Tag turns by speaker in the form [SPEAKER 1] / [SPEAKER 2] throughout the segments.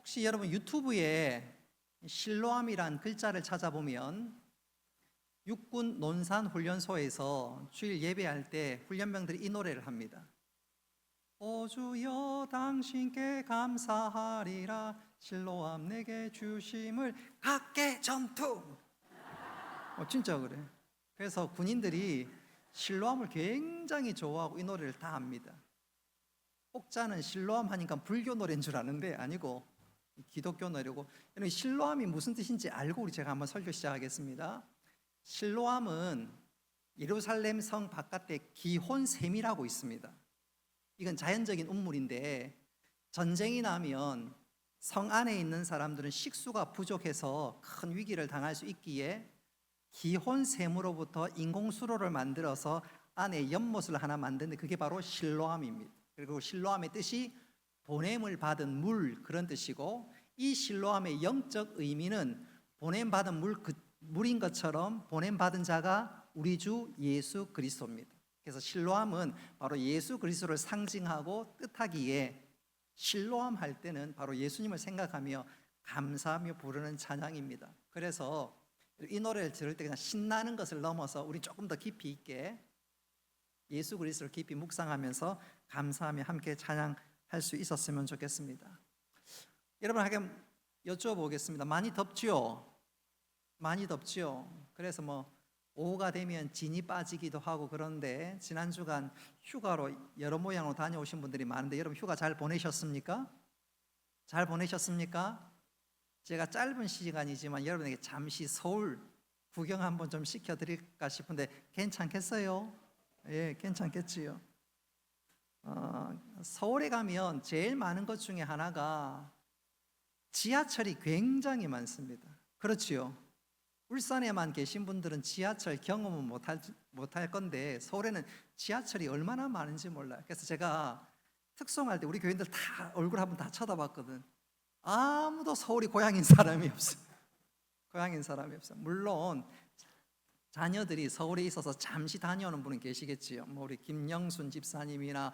[SPEAKER 1] 혹시 여러분 유튜브에 실로암이란 글자를 찾아보면 육군 논산훈련소에서 주일 예배할 때 훈련병들이 이 노래를 합니다. 오 주여 당신께 감사하리라 실로암 내게 주심을 각계 전투. 진짜 그래. 그래서 군인들이 실로암을 굉장히 좋아하고 이 노래를 다 합니다. 혹자는 실로암 하니까 불교 노래인 줄 아는데 아니고 기독교 노래고, 실로암이 무슨 뜻인지 알고 우리 제가 한번 설교 시작하겠습니다. 실로암은 예루살렘 성 바깥에 기혼샘이라고 있습니다. 이건 자연적인 운물인데 전쟁이 나면 성 안에 있는 사람들은 식수가 부족해서 큰 위기를 당할 수 있기에 기혼샘으로부터 인공수로를 만들어서 안에 연못을 하나 만드는데 그게 바로 실로암입니다. 그리고 실로암의 뜻이 보냄을 받은 물, 그런 뜻이고, 이 실로암의 영적 의미는 보냄받은 물인 것처럼 보냄받은 자가 우리 주 예수 그리스도입니다. 그래서 실로암은 바로 예수 그리스도를 상징하고 뜻하기에 실로암 할 때는 바로 예수님을 생각하며 감사하며 부르는 찬양입니다. 그래서 이 노래를 들을 때 그냥 신나는 것을 넘어서 우리 조금 더 깊이 있게 예수 그리스도를 깊이 묵상하면서 감사하며 함께 찬양할 수 있었으면 좋겠습니다. 여러분에게 여쭤보겠습니다. 많이 덥지요? 많이 덥지요? 그래서 오후가 되면 진이 빠지기도 하고 그런데 지난 주간 휴가로 여러 모양으로 다녀오신 분들이 많은데 여러분 휴가 잘 보내셨습니까? 잘 보내셨습니까? 제가 짧은 시간이지만 여러분에게 잠시 서울 구경 한번 좀 시켜드릴까 싶은데 괜찮겠어요? 예, 괜찮겠지요. 서울에 가면 제일 많은 것 중에 하나가 지하철이 굉장히 많습니다. 그렇지요? 울산에만 계신 분들은 지하철 경험은 못할 건데 서울에는 지하철이 얼마나 많은지 몰라요. 그래서 제가 특송할 때 우리 교인들 다 얼굴 한번 다 쳐다봤거든. 아무도 서울이 고향인 사람이 없어요. 고향인 사람이 없어요. 물론 자녀들이 서울에 있어서 잠시 다녀오는 분은 계시겠지요. 우리 김영순 집사님이나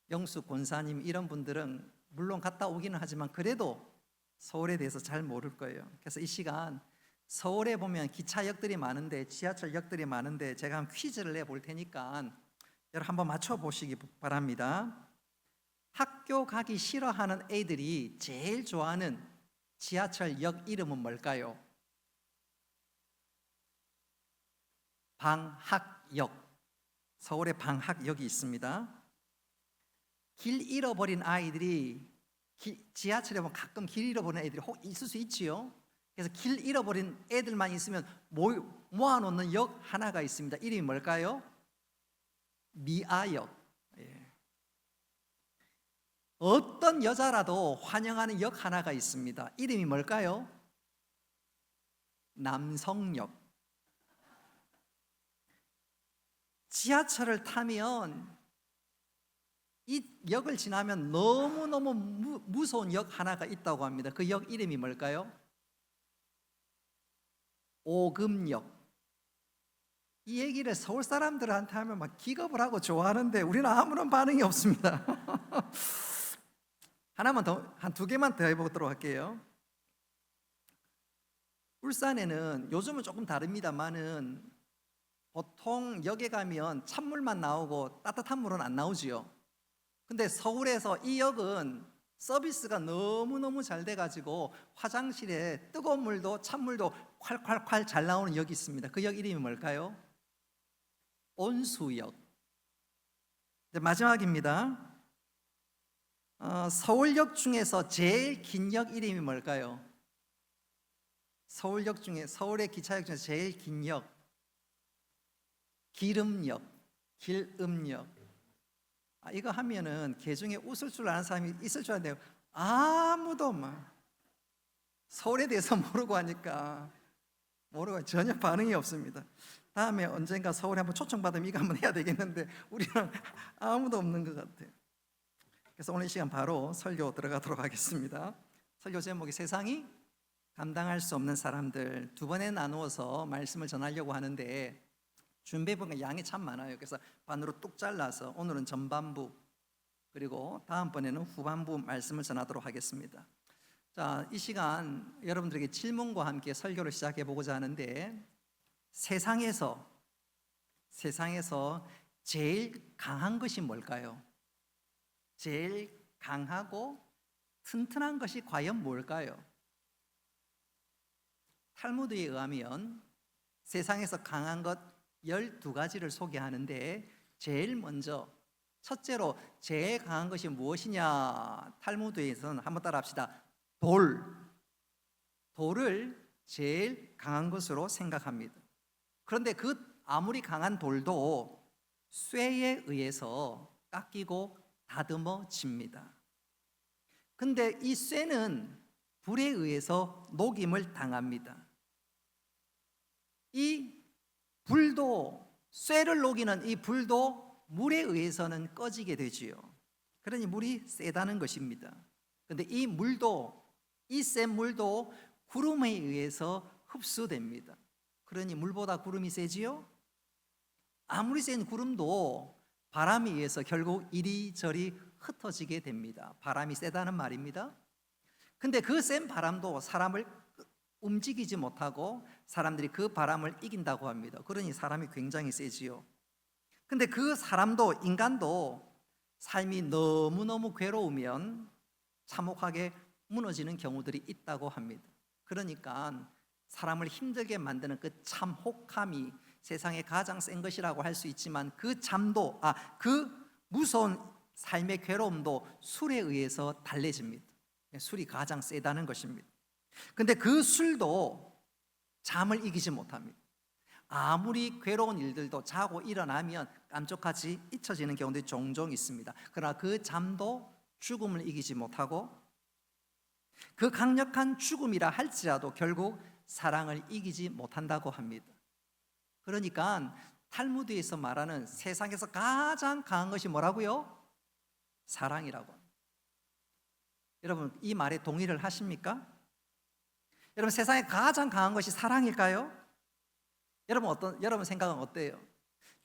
[SPEAKER 1] 박영수 권사님 이런 분들은 물론 갔다 오기는 하지만 그래도 서울에 대해서 잘 모를 거예요. 그래서 이 시간 서울에 보면 기차역들이 많은데 지하철역들이 많은데 제가 한 퀴즈를 내볼 테니까 여러분 한번 맞춰보시기 바랍니다. 학교 가기 싫어하는 애들이 제일 좋아하는 지하철역 이름은 뭘까요? 방학역. 서울에 방학역이 있습니다. 길 잃어버린 아이들이 지하철에 보면 가끔 길 잃어버린 애들이 있을 수 있지요. 그래서 길 잃어버린 애들만 있으면 모아놓는 역 하나가 있습니다. 이름이 뭘까요? 미아역. 예. 어떤 여자라도 환영하는 역 하나가 있습니다. 이름이 뭘까요? 남성역. 지하철을 타면 이 역을 지나면 너무너무 무서운 역 하나가 있다고 합니다. 그 역 이름이 뭘까요? 오금역. 이 얘기를 서울 사람들한테 하면 막 기겁을 하고 좋아하는데 우리는 아무런 반응이 없습니다. 하나만 더, 한 두 개만 더 해보도록 할게요. 울산에는 요즘은 조금 다릅니다만은 보통 역에 가면 찬물만 나오고 따뜻한 물은 안 나오지요. 근데 서울에서 이 역은 서비스가 너무너무 잘 돼가지고 화장실에 뜨거운 물도 찬물도 콸콸콸 잘 나오는 역이 있습니다. 그 역 이름이 뭘까요? 온수역. 마지막입니다. 서울역 중에서 제일 긴 역 이름이 뭘까요? 서울의 기차역 중에서 제일 긴 역, 기름역, 길음역. 이거 하면은 개중에 웃을 줄 아는 사람이 있을 줄 알았는데 아무도 서울에 대해서 모르고 하니까 모르고 전혀 반응이 없습니다. 다음에 언젠가 서울에 한번 초청받으면 이거 한번 해야 되겠는데 우리는 아무도 없는 것 같아요. 그래서 오늘 이 시간 바로 설교 들어가도록 하겠습니다. 설교 제목이 세상이 감당할 수 없는 사람들. 두 번에 나누어서 말씀을 전하려고 하는데 준비해보니까 양이 참 많아요. 그래서 반으로 뚝 잘라서 오늘은 전반부 그리고 다음번에는 후반부 말씀을 전하도록 하겠습니다. 자, 이 시간 여러분들에게 질문과 함께 설교를 시작해 보고자 하는데, 세상에서 제일 강한 것이 뭘까요? 제일 강하고 튼튼한 것이 과연 뭘까요? 탈무드에 의하면 세상에서 강한 것 12가지를 소개하는데, 제일 먼저 첫째로 제일 강한 것이 무엇이냐? 탈무드에서는 한번 따라 합시다. 돌을 제일 강한 것으로 생각합니다. 그런데 그 아무리 강한 돌도 쇠에 의해서 깎이고 다듬어집니다. 근데 이 쇠는 불에 의해서 녹임을 당합니다. 이 불도, 쇠를 녹이는 이 불도 물에 의해서는 꺼지게 되지요. 그러니 물이 세다는 것입니다. 그런데 이 물도, 이 센 물도 구름에 의해서 흡수됩니다. 그러니 물보다 구름이 세지요? 아무리 센 구름도 바람에 의해서 결국 이리저리 흩어지게 됩니다. 바람이 세다는 말입니다. 근데 그 센 바람도 사람을 움직이지 못하고 사람들이 그 바람을 이긴다고 합니다. 그러니 사람이 굉장히 세지요. 근데 그 사람도, 인간도 삶이 너무너무 괴로우면 참혹하게 무너지는 경우들이 있다고 합니다. 그러니까 사람을 힘들게 만드는 그 참혹함이 세상에 가장 센 것이라고 할 수 있지만, 그 잠도, 그 무서운 삶의 괴로움도 술에 의해서 달래집니다. 술이 가장 세다는 것입니다. 근데 그 술도 잠을 이기지 못합니다. 아무리 괴로운 일들도 자고 일어나면 깜짝같이 잊혀지는 경우들이 종종 있습니다. 그러나 그 잠도 죽음을 이기지 못하고, 그 강력한 죽음이라 할지라도 결국 사랑을 이기지 못한다고 합니다. 그러니까 탈무드에서 말하는 세상에서 가장 강한 것이 뭐라고요? 사랑이라고 합니다. 여러분, 이 말에 동의를 하십니까? 여러분, 세상에 가장 강한 것이 사랑일까요? 여러분 생각은 어때요?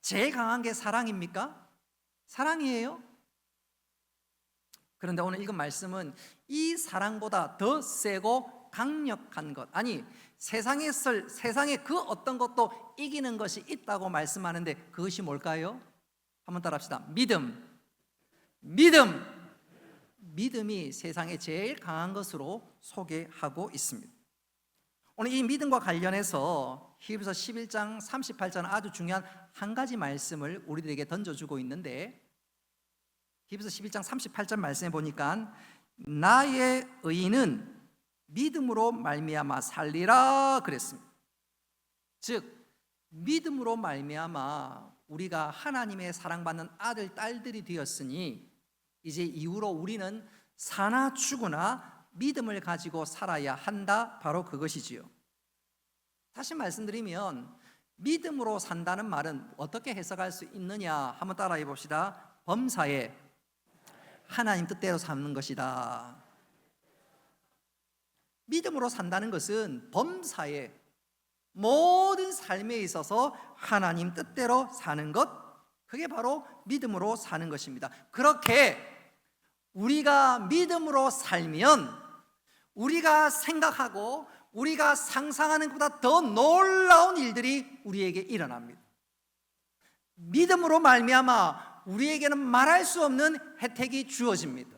[SPEAKER 1] 제일 강한 게 사랑입니까? 사랑이에요? 그런데 오늘 읽은 말씀은 이 사랑보다 더 세고 강력한 것, 아니 세상의 그 어떤 것도 이기는 것이 있다고 말씀하는데, 그것이 뭘까요? 한번 따라합시다. 믿음이 세상에 제일 강한 것으로 소개하고 있습니다. 오늘 이 믿음과 관련해서 히브리서 11장 38절 아주 중요한 한 가지 말씀을 우리들에게 던져주고 있는데, 히브리서 11장 38절 말씀에 보니까 나의 의인은 믿음으로 말미암아 살리라 그랬습니다. 즉 믿음으로 말미암아 우리가 하나님의 사랑받는 아들, 딸들이 되었으니 이제 이후로 우리는 사나 죽으나 믿음을 가지고 살아야 한다, 바로 그것이지요. 다시 말씀드리면 믿음으로 산다는 말은 어떻게 해석할 수 있느냐 한번 따라해 봅시다. 범사에 하나님 뜻대로 사는 것이다. 믿음으로 산다는 것은 범사에 모든 삶에 있어서 하나님 뜻대로 사는 것, 그게 바로 믿음으로 사는 것입니다. 그렇게 우리가 믿음으로 살면 우리가 생각하고 우리가 상상하는 것보다 더 놀라운 일들이 우리에게 일어납니다. 믿음으로 말미암아 우리에게는 말할 수 없는 혜택이 주어집니다.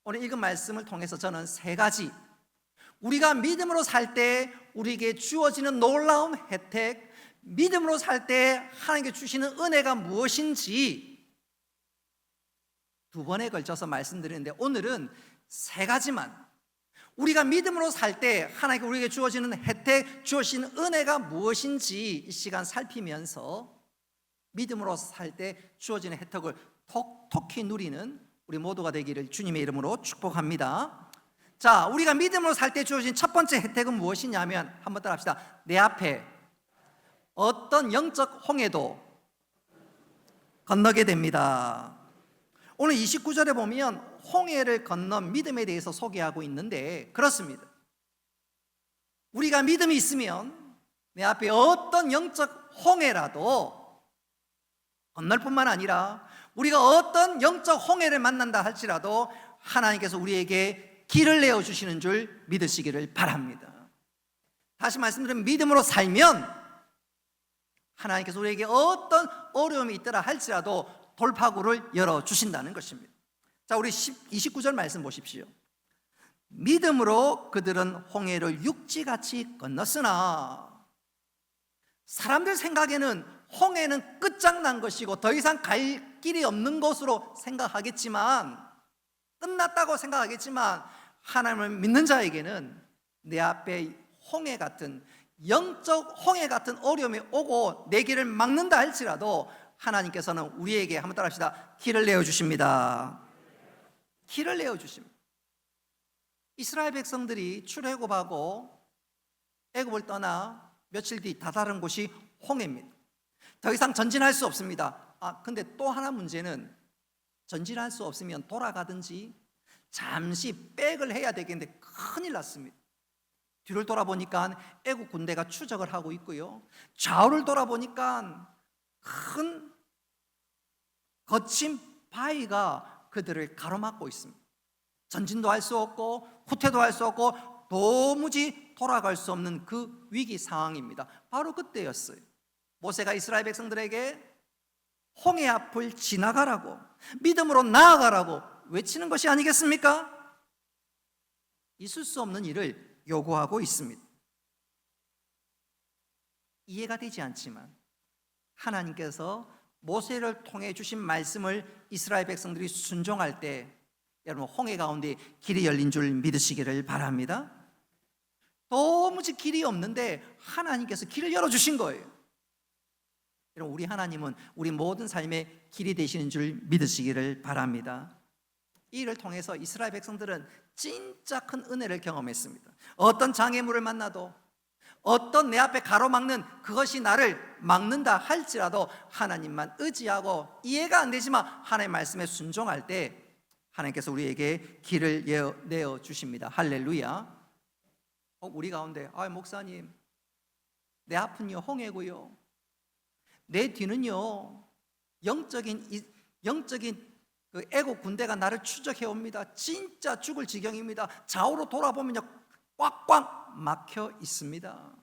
[SPEAKER 1] 오늘 읽은 말씀을 통해서 저는 세 가지, 우리가 믿음으로 살 때 우리에게 주어지는 놀라운 혜택, 믿음으로 살 때 하나님께 주시는 은혜가 무엇인지 두 번에 걸쳐서 말씀드리는데, 오늘은 세 가지만, 우리가 믿음으로 살 때 하나님께 우리에게 주어지는 혜택, 주어지는 은혜가 무엇인지 이 시간 살피면서 믿음으로 살 때 주어지는 혜택을 톡톡히 누리는 우리 모두가 되기를 주님의 이름으로 축복합니다. 자, 우리가 믿음으로 살 때 주어진 첫 번째 혜택은 무엇이냐면, 한번 따라 합시다. 내 앞에 어떤 영적 홍해도 건너게 됩니다. 오늘 29절에 보면 홍해를 건넌 믿음에 대해서 소개하고 있는데, 그렇습니다. 우리가 믿음이 있으면 내 앞에 어떤 영적 홍해라도 건널 뿐만 아니라 우리가 어떤 영적 홍해를 만난다 할지라도 하나님께서 우리에게 길을 내어 주시는 줄 믿으시기를 바랍니다. 다시 말씀드리면 믿음으로 살면 하나님께서 우리에게 어떤 어려움이 있더라 할지라도 돌파구를 열어주신다는 것입니다. 자, 우리 29절 말씀 보십시오. 믿음으로 그들은 홍해를 육지같이 건넜으나, 사람들 생각에는 홍해는 끝장난 것이고 더 이상 갈 길이 없는 것으로 생각하겠지만, 끝났다고 생각하겠지만, 하나님을 믿는 자에게는 내 앞에 홍해 같은, 영적 홍해 같은 어려움이 오고 내 길을 막는다 할지라도 하나님께서는 우리에게, 한번 따라합시다, 길을 내어주십니다. 길을 내어주십니다. 이스라엘 백성들이 출애굽하고 애굽을 떠나 며칠 뒤 다다른 곳이 홍해입니다. 더 이상 전진할 수 없습니다. 근데 또 하나 문제는, 전진할 수 없으면 돌아가든지 잠시 백을 해야 되겠는데 큰일 났습니다. 뒤를 돌아보니까 애국 군대가 추적을 하고 있고요, 좌우를 돌아보니까 큰 거친 바위가 그들을 가로막고 있습니다. 전진도 할 수 없고 후퇴도 할 수 없고 도무지 돌아갈 수 없는 그 위기 상황입니다. 바로 그때였어요. 모세가 이스라엘 백성들에게 홍해 앞을 지나가라고, 믿음으로 나아가라고 외치는 것이 아니겠습니까? 있을 수 없는 일을 요구하고 있습니다. 이해가 되지 않지만 하나님께서 모세를 통해 주신 말씀을 이스라엘 백성들이 순종할 때 여러분, 홍해 가운데 길이 열린 줄 믿으시기를 바랍니다. 도무지 길이 없는데 하나님께서 길을 열어주신 거예요. 여러분, 우리 하나님은 우리 모든 삶의 길이 되시는 줄 믿으시기를 바랍니다. 이 일을 통해서 이스라엘 백성들은 진짜 큰 은혜를 경험했습니다. 어떤 장애물을 만나도, 어떤 내 앞에 가로막는 그것이 나를 막는다 할지라도 하나님만 의지하고, 이해가 안 되지만 하나님의 말씀에 순종할 때 하나님께서 우리에게 길을 내어 주십니다. 할렐루야. 우리 가운데, 목사님, 내 앞은요 홍해고요, 내 뒤는요 영적인 그 애국 군대가 나를 추적해 옵니다. 진짜 죽을 지경입니다. 좌우로 돌아보면요 꽉꽉 막혀 있습니다.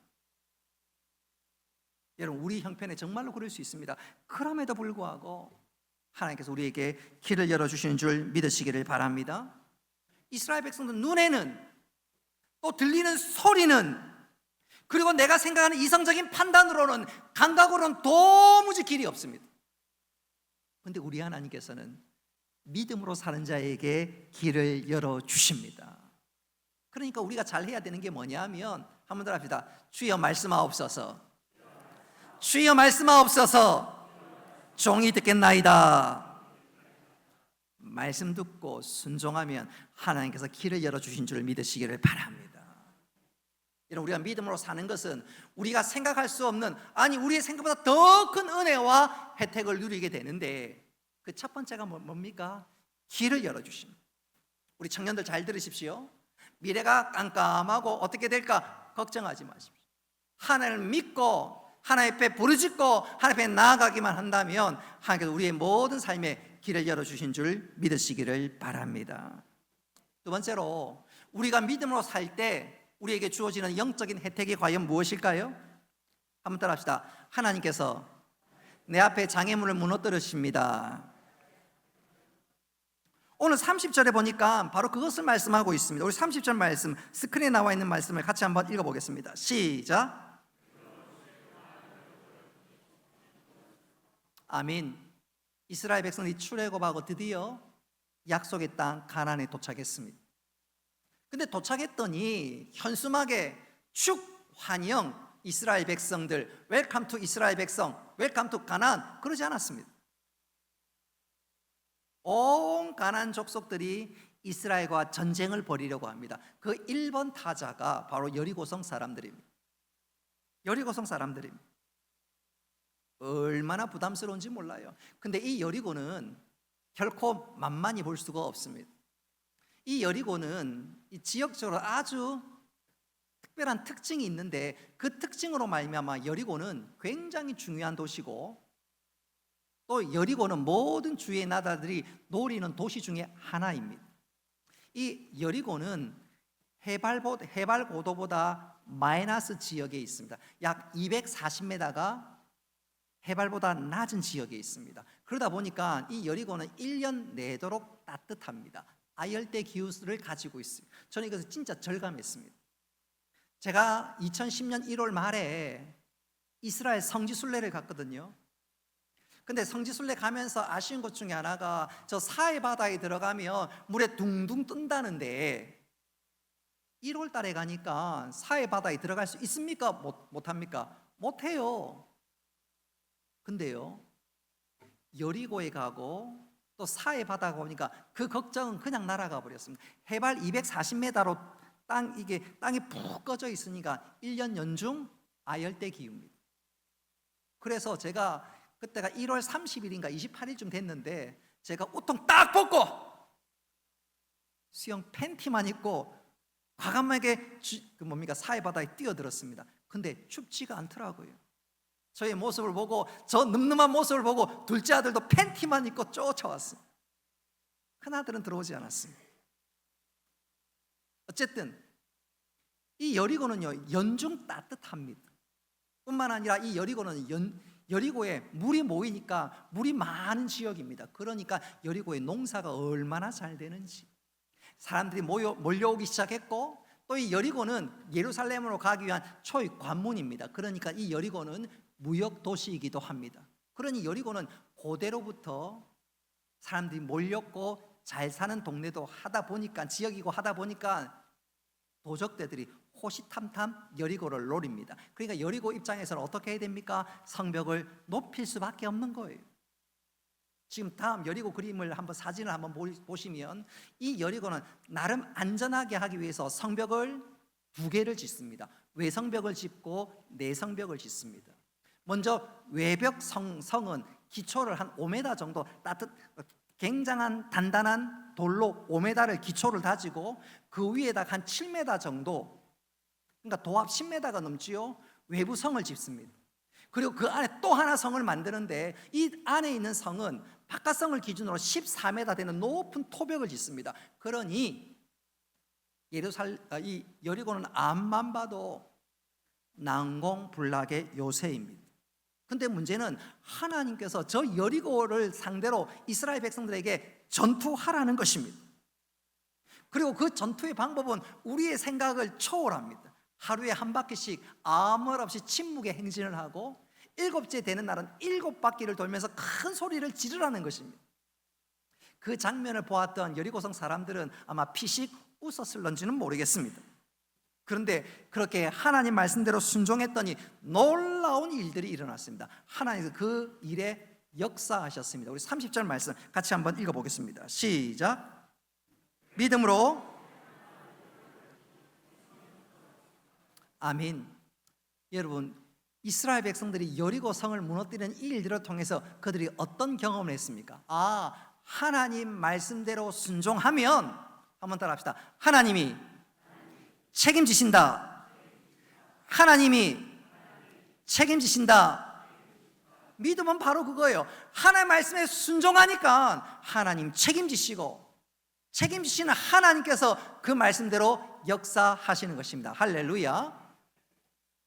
[SPEAKER 1] 여러분, 우리 형편에 정말로 그럴 수 있습니다. 그럼에도 불구하고 하나님께서 우리에게 길을 열어주시는 줄 믿으시기를 바랍니다. 이스라엘 백성들 눈에는, 또 들리는 소리는, 그리고 내가 생각하는 이성적인 판단으로는, 감각으로는 도무지 길이 없습니다. 그런데 우리 하나님께서는 믿음으로 사는 자에게 길을 열어주십니다. 그러니까 우리가 잘해야 되는 게 뭐냐면, 한번 더 합시다. 주여 말씀하옵소서. 주여 말씀하옵소서. 종이 듣겠나이다. 말씀 듣고 순종하면 하나님께서 길을 열어주신 줄 믿으시기를 바랍니다. 여러분, 우리가 믿음으로 사는 것은 우리가 생각할 수 없는, 우리의 생각보다 더 큰 은혜와 혜택을 누리게 되는데, 그 첫 번째가 뭡니까? 길을 열어주십니다. 우리 청년들 잘 들으십시오. 미래가 깜깜하고 어떻게 될까 걱정하지 마십시오. 하나님을 믿고 하나님 앞에 부르짖고 하나님 앞에 나아가기만 한다면 하나님께서 우리의 모든 삶에 길을 열어주신 줄 믿으시기를 바랍니다. 두 번째로, 우리가 믿음으로 살 때 우리에게 주어지는 영적인 혜택이 과연 무엇일까요? 한번 따라합시다. 하나님께서 내 앞에 장애물을 무너뜨리십니다. 오늘 30절에 보니까 바로 그것을 말씀하고 있습니다. 우리 30절 말씀, 스크린에 나와 있는 말씀을 같이 한번 읽어보겠습니다. 시작. 아멘. 이스라엘 백성이 출애굽하고 드디어 약속의 땅 가나안에 도착했습니다. 근데 도착했더니 현수막에 축환영 이스라엘 백성들, 웰컴 투 이스라엘 백성, 웰컴 투 가나안, 그러지 않았습니다. 온 가나안 족속들이 이스라엘과 전쟁을 벌이려고 합니다. 그 1번 타자가 바로 여리고성 사람들입니다. 여리고성 사람들입니다. 얼마나 부담스러운지 몰라요. 근데 이 여리고는 결코 만만히 볼 수가 없습니다. 이 여리고는 이 지역적으로 아주 특별한 특징이 있는데, 그 특징으로 말미암아 여리고는 굉장히 중요한 도시고, 또 여리고는 모든 주의 나라들이 노리는 도시 중에 하나입니다. 이 여리고는 해발 고도보다 마이너스 지역에 있습니다. 약 240m가 해발보다 낮은 지역에 있습니다. 그러다 보니까 이 여리고는 1년 내도록 따뜻합니다. 아열대 기후를 가지고 있어요. 저는 이것을 진짜 절감했습니다. 제가 2010년 1월 말에 이스라엘 성지순례를 갔거든요. 근데 성지순례 가면서 아쉬운 것 중에 하나가 저 사해 바다에 들어가면 물에 둥둥 뜬다는데 1월 달에 가니까 사해 바다에 들어갈 수 있습니까? 못합니까? 못해요. 근데요, 여리고에 가고 또 사해 바다가 오니까 그 걱정은 그냥 날아가 버렸습니다. 해발 240m로 땅이 푹 꺼져 있으니까 1년 연중 아열대 기후입니다. 그래서 제가 그때가 1월 30일인가 28일쯤 됐는데 제가 우통 딱 벗고 수영 팬티만 입고 과감하게 사해 바다에 뛰어들었습니다. 근데 춥지가 않더라고요. 저의 모습을 보고, 저 늠름한 모습을 보고 둘째 아들도 팬티만 입고 쫓아왔어요. 큰아들은 들어오지 않았습니다. 어쨌든 이 여리고는요 연중 따뜻합니다. 뿐만 아니라 이 여리고는 여리고에 물이 모이니까 물이 많은 지역입니다. 그러니까 여리고의 농사가 얼마나 잘 되는지 사람들이 몰려오기 시작했고, 또 이 여리고는 예루살렘으로 가기 위한 초입 관문입니다. 그러니까 이 여리고는 무역 도시이기도 합니다. 그러니 여리고는 고대로부터 사람들이 몰렸고 잘 사는 동네도 하다 보니까, 지역이고 하다 보니까 도적대들이 호시탐탐 여리고를 노립니다. 그러니까 여리고 입장에서는 어떻게 해야 됩니까? 성벽을 높일 수밖에 없는 거예요. 지금 다음 여리고 그림을 사진을 한번 보시면 이 여리고는 나름 안전하게 하기 위해서 성벽을 2개를 짓습니다. 외성벽을 짓고 내성벽을 짓습니다. 먼저 외벽 성은 기초를 한 5m 정도 굉장한 단단한 돌로 5m를 기초를 다지고 그 위에다 한 7m 정도, 그러니까 도합 10m가 넘지요, 외부 성을 짓습니다. 그리고 그 안에 또 하나 성을 만드는데 이 안에 있는 성은 바깥 성을 기준으로 14m 되는 높은 토벽을 짓습니다. 그러니 이 여리고는 앞만 봐도 난공불락의 요새입니다. 근데 문제는 하나님께서 저 여리고를 상대로 이스라엘 백성들에게 전투하라는 것입니다. 그리고 그 전투의 방법은 우리의 생각을 초월합니다. 하루에 한 바퀴씩 아무 말 없이 침묵의 행진을 하고 7째 되는 날은 7바퀴를 돌면서 큰 소리를 지르라는 것입니다. 그 장면을 보았던 여리고성 사람들은 아마 피식 웃었을런지는 모르겠습니다. 그런데 그렇게 하나님 말씀대로 순종했더니 놀라운 일들이 일어났습니다. 하나님께서 그 일에 역사하셨습니다. 우리 30절 말씀 같이 한번 읽어보겠습니다. 시작. 믿음으로, 아멘. 여러분, 이스라엘 백성들이 여리고 성을 무너뜨리는 이 일들을 통해서 그들이 어떤 경험을 했습니까? 하나님 말씀대로 순종하면, 한번 따라합시다. 하나님이 책임지신다. 하나님이 책임지신다. 믿음은 바로 그거예요. 하나님 말씀에 순종하니까 하나님 책임지시고, 책임지시는 하나님께서 그 말씀대로 역사하시는 것입니다. 할렐루야.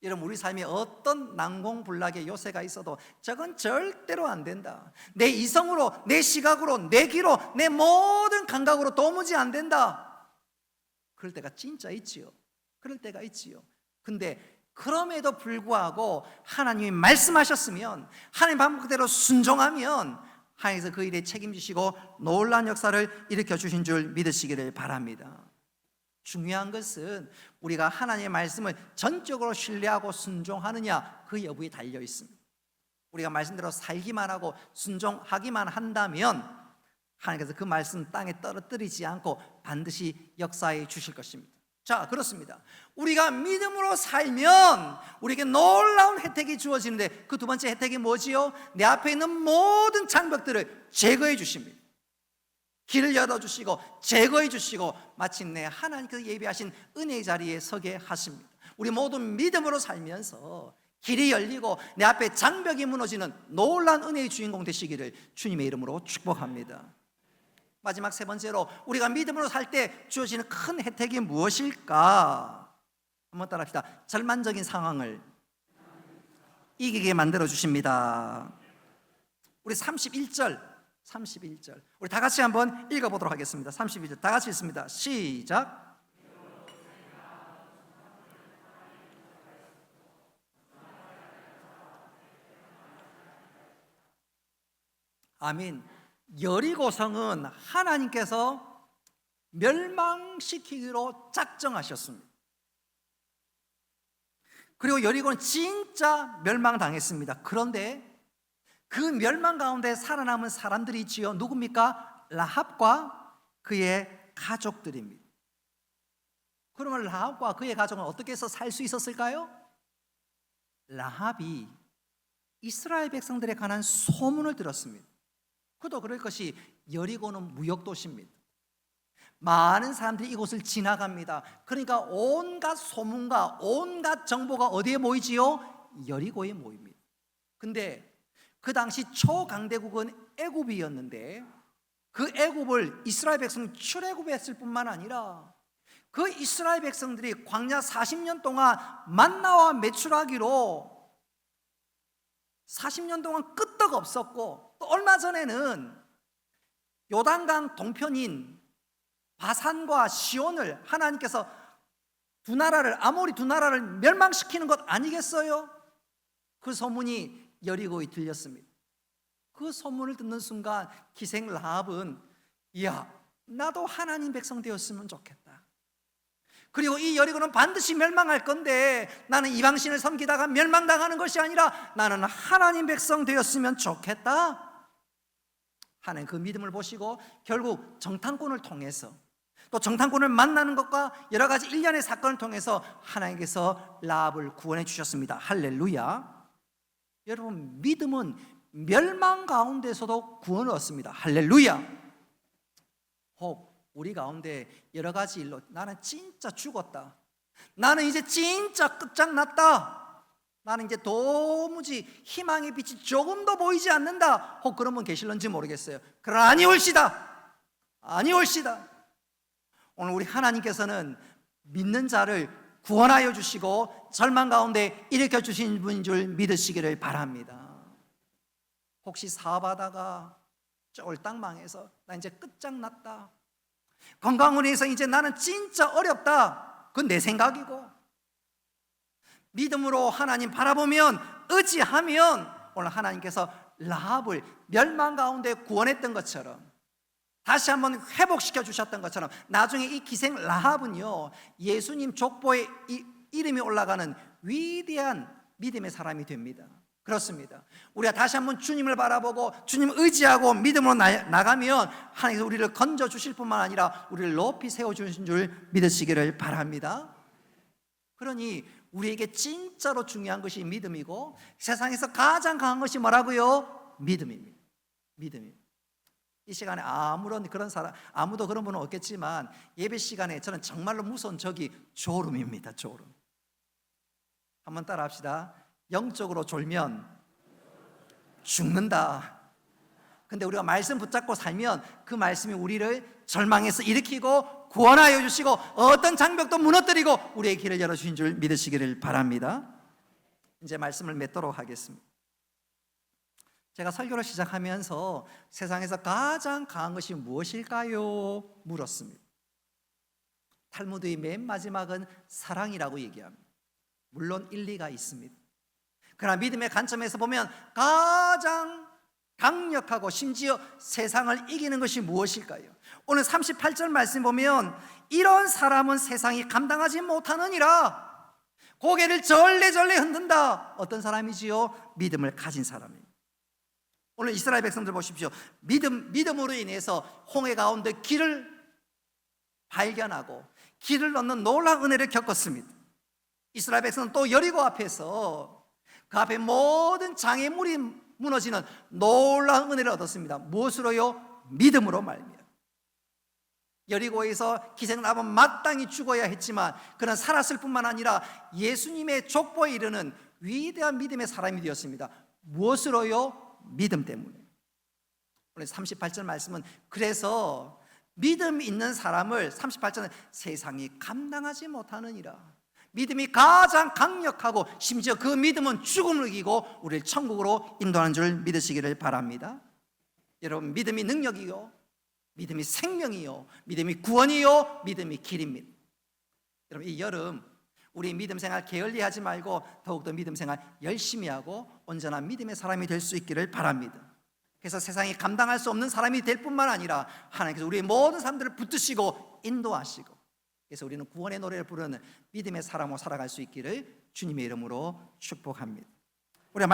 [SPEAKER 1] 여러분, 우리 삶에 어떤 난공불락의 요새가 있어도 저건 절대로 안 된다. 내 이성으로, 내 시각으로, 내 귀로, 내 모든 감각으로 도무지 안 된다. 그럴 때가 진짜 있지요. 그럴 때가 있지요. 근데 그럼에도 불구하고 하나님이 말씀하셨으면, 하나님 방법 그대로 순종하면 하나님께서 그 일에 책임지시고 놀라운 역사를 일으켜 주신 줄 믿으시기를 바랍니다. 중요한 것은 우리가 하나님의 말씀을 전적으로 신뢰하고 순종하느냐, 그 여부에 달려 있습니다. 우리가 말씀대로 살기만 하고 순종하기만 한다면 하나님께서 그 말씀 땅에 떨어뜨리지 않고 반드시 역사해 주실 것입니다. 자, 그렇습니다. 우리가 믿음으로 살면 우리에게 놀라운 혜택이 주어지는데, 그 2번째 혜택이 뭐지요? 내 앞에 있는 모든 장벽들을 제거해 주십니다. 길을 열어주시고 제거해 주시고 마침내 하나님께서 예비하신 은혜의 자리에 서게 하십니다. 우리 모두 믿음으로 살면서 길이 열리고 내 앞에 장벽이 무너지는 놀라운 은혜의 주인공 되시기를 주님의 이름으로 축복합니다. 마지막 세 번째로 우리가 믿음으로 살 때 주어지는 큰 혜택이 무엇일까? 한번 따라합시다. 절망적인 상황을 이기게 만들어 주십니다. 우리 31절 우리 다 같이 한번 읽어보도록 하겠습니다. 31절 다 같이 읽습니다. 시작. 아멘. 여리고성은 하나님께서 멸망시키기로 작정하셨습니다. 그리고 여리고는 진짜 멸망당했습니다. 그런데 그 멸망 가운데 살아남은 사람들이 있지요. 누굽니까? 라합과 그의 가족들입니다. 그러면 라합과 그의 가족은 어떻게 해서 살 수 있었을까요? 라합이 이스라엘 백성들에 관한 소문을 들었습니다. 그도 그럴 것이 여리고는 무역도시입니다. 많은 사람들이 이곳을 지나갑니다. 그러니까 온갖 소문과 온갖 정보가 어디에 모이지요? 여리고에 모입니다. 근데 그 당시 초강대국은 애굽이었는데 그 애굽을 이스라엘 백성이 출애굽했을 뿐만 아니라 그 이스라엘 백성들이 광야 40년 동안 만나와 메추라기로 40년 동안 끄떡 없었고, 또 얼마 전에는 요단강 동편인 바산과 시온을 하나님께서 아모리 두 나라를 멸망시키는 것 아니겠어요? 그 소문이 여리고에 들렸습니다. 그 소문을 듣는 순간 기생 라합은 이야, 나도 하나님 백성 되었으면 좋겠다. 그리고 이 여리고는 반드시 멸망할 건데 나는 이방신을 섬기다가 멸망당하는 것이 아니라 나는 하나님 백성 되었으면 좋겠다. 하나님 그 믿음을 보시고 결국 정탐꾼을 통해서, 또 정탐꾼을 만나는 것과 여러 가지 일련의 사건을 통해서 하나님께서 라합을 구원해 주셨습니다. 할렐루야. 여러분, 믿음은 멸망 가운데서도 구원을 얻습니다. 할렐루야. 혹 우리 가운데 여러 가지 일로 나는 진짜 죽었다, 나는 이제 진짜 끝장났다, 나는 이제 도무지 희망의 빛이 조금도 보이지 않는다, 혹 그런 분 계실런지 모르겠어요. 그러나 아니올시다. 오늘 우리 하나님께서는 믿는 자를 구원하여 주시고 절망 가운데 일으켜 주신 분인 줄 믿으시기를 바랍니다. 혹시 사업하다가 쫄딱 망해서 나 이제 끝장났다, 건강으로 해서 이제 나는 진짜 어렵다, 그건 내 생각이고, 믿음으로 하나님 바라보면, 의지하면 오늘 하나님께서 라합을 멸망 가운데 구원했던 것처럼, 다시 한번 회복시켜 주셨던 것처럼, 나중에 이 기생 라합은요, 예수님 족보에 이름이 올라가는 위대한 믿음의 사람이 됩니다. 그렇습니다. 우리가 다시 한번 주님을 바라보고 주님을 의지하고 믿음으로 나가면 하나님께서 우리를 건져 주실 뿐만 아니라 우리를 높이 세워주신 줄 믿으시기를 바랍니다. 그러니 우리에게 진짜로 중요한 것이 믿음이고, 세상에서 가장 강한 것이 뭐라고요? 믿음입니다. 믿음입니다. 이 시간에 아무도 그런 분은 없겠지만 예배 시간에 저는 정말로 무서운 적이 졸음입니다. 졸음. 한번 따라 합시다. 영적으로 졸면 죽는다. 근데 우리가 말씀 붙잡고 살면 그 말씀이 우리를 절망에서 일으키고 구원하여 주시고 어떤 장벽도 무너뜨리고 우리의 길을 열어주신 줄 믿으시기를 바랍니다. 이제 말씀을 맺도록 하겠습니다. 제가 설교를 시작하면서 세상에서 가장 강한 것이 무엇일까요? 물었습니다. 탈무드의 맨 마지막은 사랑이라고 얘기합니다. 물론 일리가 있습니다. 그러나 믿음의 관점에서 보면 가장 강력하고 심지어 세상을 이기는 것이 무엇일까요? 오늘 38절 말씀 보면 이런 사람은 세상이 감당하지 못하느니라 고개를 절레절레 흔든다. 어떤 사람이지요? 믿음을 가진 사람입니다. 오늘 이스라엘 백성들 보십시오. 믿음으로 인해서 홍해 가운데 길을 발견하고 길을 얻는 놀라운 은혜를 겪었습니다. 이스라엘 백성은 또 여리고 앞에서 그 앞에 모든 장애물이 무너지는 놀라운 은혜를 얻었습니다. 무엇으로요? 믿음으로 말미암아. 여리고에서 기생라합은 마땅히 죽어야 했지만 그는 살았을 뿐만 아니라 예수님의 족보에 이르는 위대한 믿음의 사람이 되었습니다. 무엇으로요? 믿음 때문에. 오늘 38절 말씀은 그래서 믿음 있는 사람을 38절에 세상이 감당하지 못하느니라. 믿음이 가장 강력하고 심지어 그 믿음은 죽음을 이기고 우리를 천국으로 인도하는 줄 믿으시기를 바랍니다. 여러분, 믿음이 능력이요, 믿음이 생명이요, 믿음이 구원이요, 믿음이 길입니다. 여러분, 이 여름 우리 믿음 생활 게을리하지 말고 더욱더 믿음 생활 열심히 하고 온전한 믿음의 사람이 될 수 있기를 바랍니다. 그래서 세상이 감당할 수 없는 사람이 될 뿐만 아니라 하나님께서 우리의 모든 사람들을 붙드시고 인도하시고, 그래서 우리는 구원의 노래를 부르는 믿음의 사람으로 살아갈 수 있기를 주님의 이름으로 축복합니다.